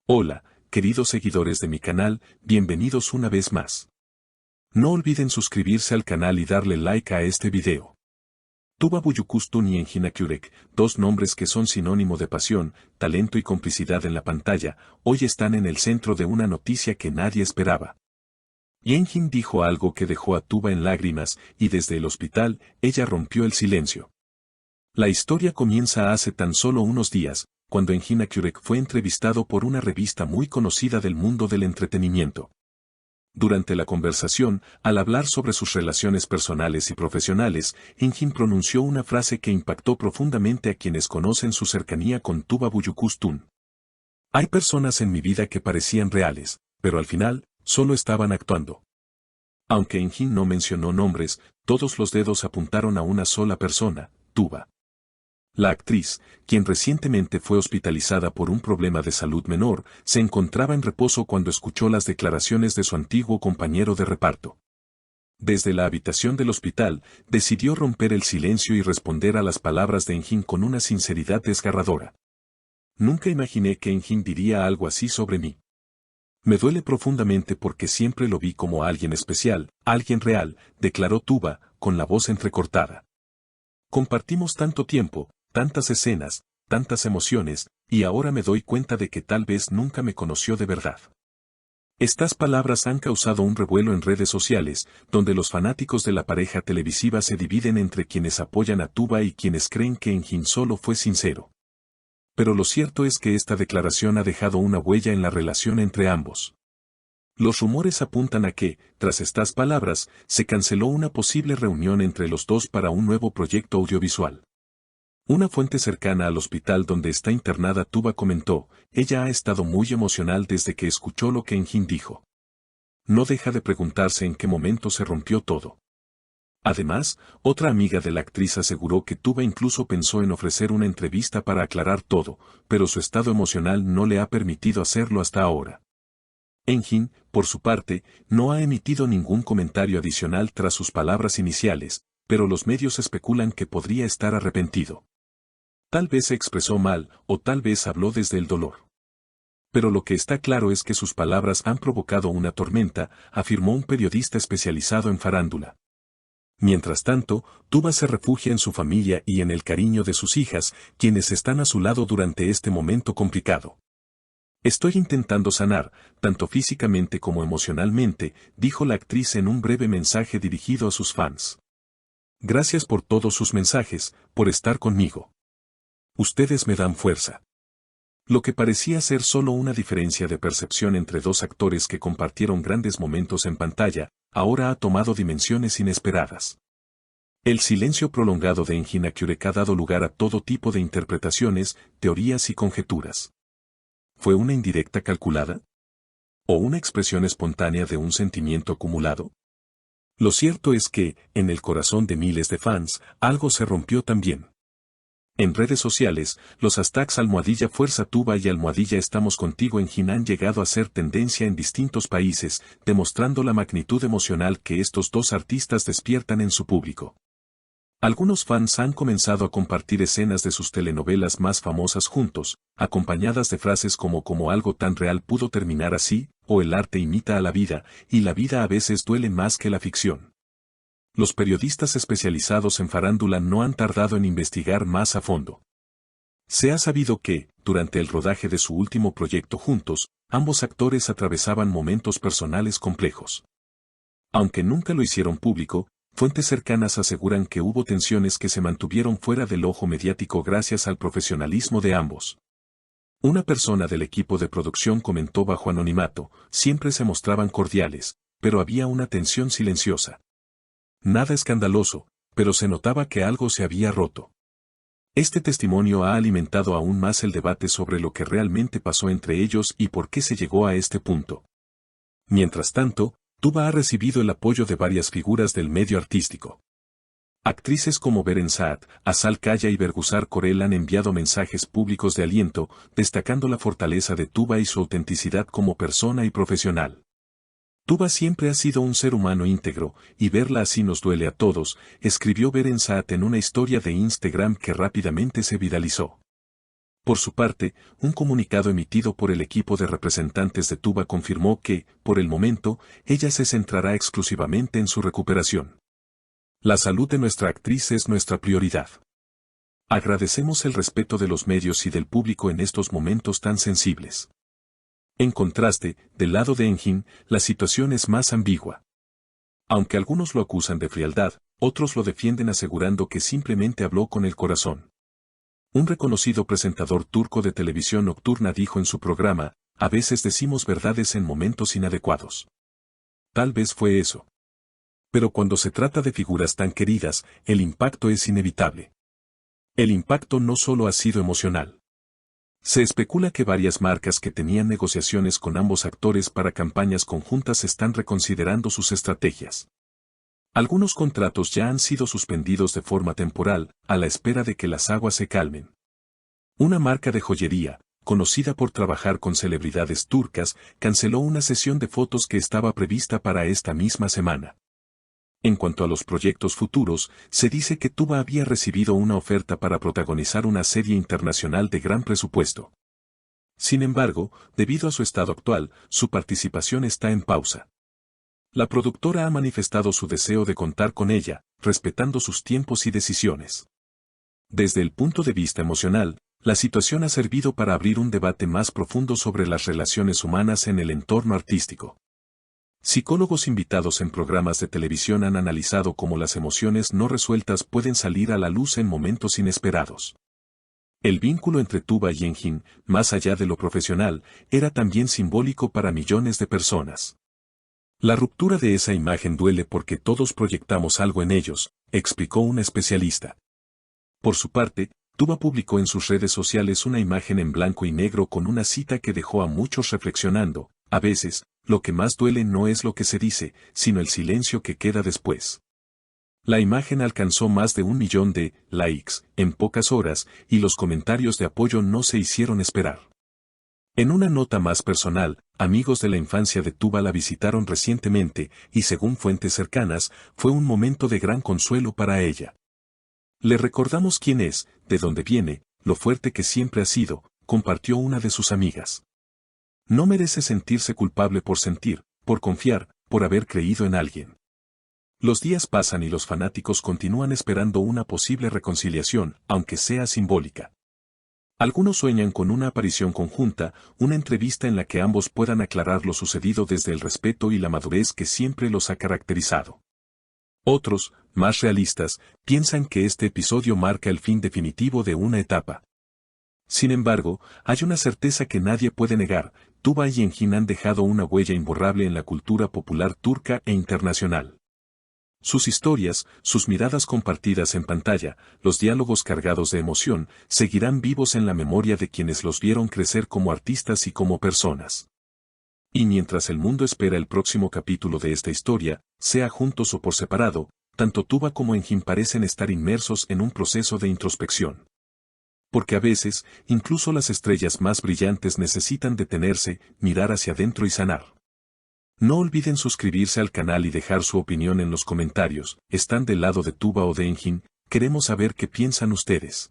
Hola, queridos seguidores de mi canal, bienvenidos una vez más. No olviden suscribirse al canal y darle like a este video. Tuba Büyüküstün y Engin Akyürek, dos nombres que son sinónimo de pasión, talento y complicidad en la pantalla, hoy están en el centro de una noticia que nadie esperaba. Engin dijo algo que dejó a Tuba en lágrimas, y desde el hospital, ella rompió el silencio. La historia comienza hace tan solo unos días, cuando Engin Akyürek fue entrevistado por una revista muy conocida del mundo del entretenimiento. Durante la conversación, al hablar sobre sus relaciones personales y profesionales, Engin pronunció una frase que impactó profundamente a quienes conocen su cercanía con Tuba Büyüküstün. Hay personas en mi vida que parecían reales, pero al final, solo estaban actuando. Aunque Engin no mencionó nombres, todos los dedos apuntaron a una sola persona, Tuba. La actriz, quien recientemente fue hospitalizada por un problema de salud menor, se encontraba en reposo cuando escuchó las declaraciones de su antiguo compañero de reparto. Desde la habitación del hospital, decidió romper el silencio y responder a las palabras de Engin con una sinceridad desgarradora. Nunca imaginé que Engin diría algo así sobre mí. Me duele profundamente porque siempre lo vi como alguien especial, alguien real, declaró Tuba, con la voz entrecortada. Compartimos tanto tiempo, tantas escenas, tantas emociones, y ahora me doy cuenta de que tal vez nunca me conoció de verdad. Estas palabras han causado un revuelo en redes sociales, donde los fanáticos de la pareja televisiva se dividen entre quienes apoyan a Tuba y quienes creen que Engin solo fue sincero. Pero lo cierto es que esta declaración ha dejado una huella en la relación entre ambos. Los rumores apuntan a que, tras estas palabras, se canceló una posible reunión entre los dos para un nuevo proyecto audiovisual. Una fuente cercana al hospital donde está internada Tuba comentó, ella ha estado muy emocional desde que escuchó lo que Engin dijo. No deja de preguntarse en qué momento se rompió todo. Además, otra amiga de la actriz aseguró que Tuba incluso pensó en ofrecer una entrevista para aclarar todo, pero su estado emocional no le ha permitido hacerlo hasta ahora. Engin, por su parte, no ha emitido ningún comentario adicional tras sus palabras iniciales, pero los medios especulan que podría estar arrepentido. Tal vez se expresó mal, o tal vez habló desde el dolor. Pero lo que está claro es que sus palabras han provocado una tormenta, afirmó un periodista especializado en farándula. Mientras tanto, Tuba se refugia en su familia y en el cariño de sus hijas, quienes están a su lado durante este momento complicado. Estoy intentando sanar, tanto físicamente como emocionalmente, dijo la actriz en un breve mensaje dirigido a sus fans. Gracias por todos sus mensajes, por estar conmigo. Ustedes me dan fuerza. Lo que parecía ser solo una diferencia de percepción entre dos actores que compartieron grandes momentos en pantalla, ahora ha tomado dimensiones inesperadas. El silencio prolongado de Engin Akyürek ha dado lugar a todo tipo de interpretaciones, teorías y conjeturas. ¿Fue una indirecta calculada? ¿O una expresión espontánea de un sentimiento acumulado? Lo cierto es que, en el corazón de miles de fans, algo se rompió también. En redes sociales, los hashtags #FuerzaTuba y #Estamos Contigo Engin han llegado a ser tendencia en distintos países, demostrando la magnitud emocional que estos dos artistas despiertan en su público. Algunos fans han comenzado a compartir escenas de sus telenovelas más famosas juntos, acompañadas de frases como algo tan real pudo terminar así, o el arte imita a la vida, y la vida a veces duele más que la ficción. Los periodistas especializados en farándula no han tardado en investigar más a fondo. Se ha sabido que, durante el rodaje de su último proyecto juntos, ambos actores atravesaban momentos personales complejos. Aunque nunca lo hicieron público, fuentes cercanas aseguran que hubo tensiones que se mantuvieron fuera del ojo mediático gracias al profesionalismo de ambos. Una persona del equipo de producción comentó bajo anonimato, siempre se mostraban cordiales, pero había una tensión silenciosa. Nada escandaloso, pero se notaba que algo se había roto. Este testimonio ha alimentado aún más el debate sobre lo que realmente pasó entre ellos y por qué se llegó a este punto. Mientras tanto, Tuba ha recibido el apoyo de varias figuras del medio artístico. Actrices como Beren Saat, Azal Kaya y Bergüzar Korel han enviado mensajes públicos de aliento, destacando la fortaleza de Tuba y su autenticidad como persona y profesional. Tuba siempre ha sido un ser humano íntegro, y verla así nos duele a todos, escribió Beren Saat en una historia de Instagram que rápidamente se viralizó. Por su parte, un comunicado emitido por el equipo de representantes de Tuba confirmó que, por el momento, ella se centrará exclusivamente en su recuperación. La salud de nuestra actriz es nuestra prioridad. Agradecemos el respeto de los medios y del público en estos momentos tan sensibles. En contraste, del lado de Enjin, la situación es más ambigua. Aunque algunos lo acusan de frialdad, otros lo defienden asegurando que simplemente habló con el corazón. Un reconocido presentador turco de televisión nocturna dijo en su programa, a veces decimos verdades en momentos inadecuados. Tal vez fue eso. Pero cuando se trata de figuras tan queridas, el impacto es inevitable. El impacto no solo ha sido emocional. Se especula que varias marcas que tenían negociaciones con ambos actores para campañas conjuntas están reconsiderando sus estrategias. Algunos contratos ya han sido suspendidos de forma temporal, a la espera de que las aguas se calmen. Una marca de joyería, conocida por trabajar con celebridades turcas, canceló una sesión de fotos que estaba prevista para esta misma semana. En cuanto a los proyectos futuros, se dice que Tuba había recibido una oferta para protagonizar una serie internacional de gran presupuesto. Sin embargo, debido a su estado actual, su participación está en pausa. La productora ha manifestado su deseo de contar con ella, respetando sus tiempos y decisiones. Desde el punto de vista emocional, la situación ha servido para abrir un debate más profundo sobre las relaciones humanas en el entorno artístico. Psicólogos invitados en programas de televisión han analizado cómo las emociones no resueltas pueden salir a la luz en momentos inesperados. El vínculo entre Tuba y Enjin, más allá de lo profesional, era también simbólico para millones de personas. La ruptura de esa imagen duele porque todos proyectamos algo en ellos, explicó un especialista. Por su parte, Tuba publicó en sus redes sociales una imagen en blanco y negro con una cita que dejó a muchos reflexionando, a veces, lo que más duele no es lo que se dice, sino el silencio que queda después. La imagen alcanzó más de 1 millón de likes en pocas horas y los comentarios de apoyo no se hicieron esperar. En una nota más personal, amigos de la infancia de Tuba la visitaron recientemente y según fuentes cercanas, fue un momento de gran consuelo para ella. Le recordamos quién es, de dónde viene, lo fuerte que siempre ha sido, compartió una de sus amigas. No merece sentirse culpable por sentir, por confiar, por haber creído en alguien. Los días pasan y los fanáticos continúan esperando una posible reconciliación, aunque sea simbólica. Algunos sueñan con una aparición conjunta, una entrevista en la que ambos puedan aclarar lo sucedido desde el respeto y la madurez que siempre los ha caracterizado. Otros, más realistas, piensan que este episodio marca el fin definitivo de una etapa. Sin embargo, hay una certeza que nadie puede negar, Tuba y Enjin han dejado una huella imborrable en la cultura popular turca e internacional. Sus historias, sus miradas compartidas en pantalla, los diálogos cargados de emoción, seguirán vivos en la memoria de quienes los vieron crecer como artistas y como personas. Y mientras el mundo espera el próximo capítulo de esta historia, sea juntos o por separado, tanto Tuba como Enjin parecen estar inmersos en un proceso de introspección. Porque a veces, incluso las estrellas más brillantes necesitan detenerse, mirar hacia adentro y sanar. No olviden suscribirse al canal y dejar su opinión en los comentarios, ¿están del lado de Tuba o de Enjin? Queremos saber qué piensan ustedes.